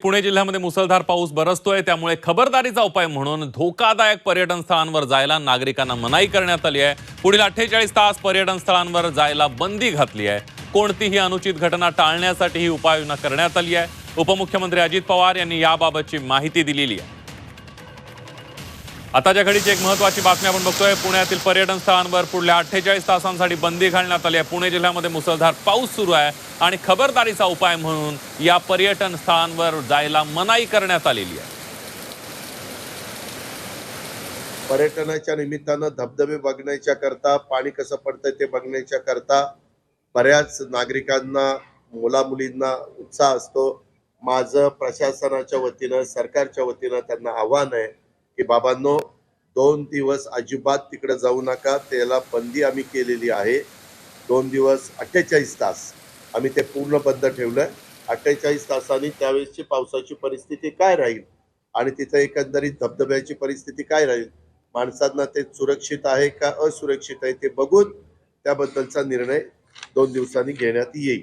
पुणे जिल्ह्यामध्ये मुसळधार पाऊस बरसतोय, त्यामुळे खबरदारीचा उपाय म्हणून धोकादायक पर्यटन स्थळांवर जायला नागरिकांना मनाई करण्यात आली आहे। पुढील 48 तास पर्यटन स्थळांवर जायला बंदी घातली आहे। कोणतीही अनुचित घटना टाळण्यासाठी ही उपाययोजना करण्यात आली आहे। उपमुख्यमंत्री अजित पवार यांनी याबाबतची माहिती दिलेली आहे। आताच्या घडीची एक महत्त्वाची बातमी आपण बघतोय। पुण्यातील पर्यटन स्थळांवर पुढल्या 48 तासांसाठी बंदी घालण्यात आली आहे। पुणे जिल्ह्यामध्ये मुसळधार पाऊस सुरू आहे आणि खबरदारीचा उपाय म्हणून या पर्यटन स्थळांवर जायला मनाई करण्यात आलेली आहे। पर्यटनाच्या निमित्तानं धबधबे बघण्याच्या करता, पाणी कसं पडतंय ते बघण्याच्या करता बऱ्याच नागरिकांना, मुला-मुलींना उत्साह असतो। माझं प्रशासनाच्या वतीनं, सरकारच्या वतीनं त्यांना आव्हान आहे की बाबांनो, 2 दिवस अजिबात तिकडे जाऊ नका। त्याला बंदी आम्ही केलेली आहे। 2 दिवस 48 तास आम्ही ते पूर्ण बंद ठेवलंय। 48 तासांनी त्यावेळेसची पावसाची परिस्थिती काय राहील आणि तिथे एकंदरीत धबधब्याची परिस्थिती काय राहील, माणसांना ते सुरक्षित आहे का असुरक्षित आहे ते बघून त्याबद्दलचा निर्णय 2 दिवसांनी घेण्यात येईल।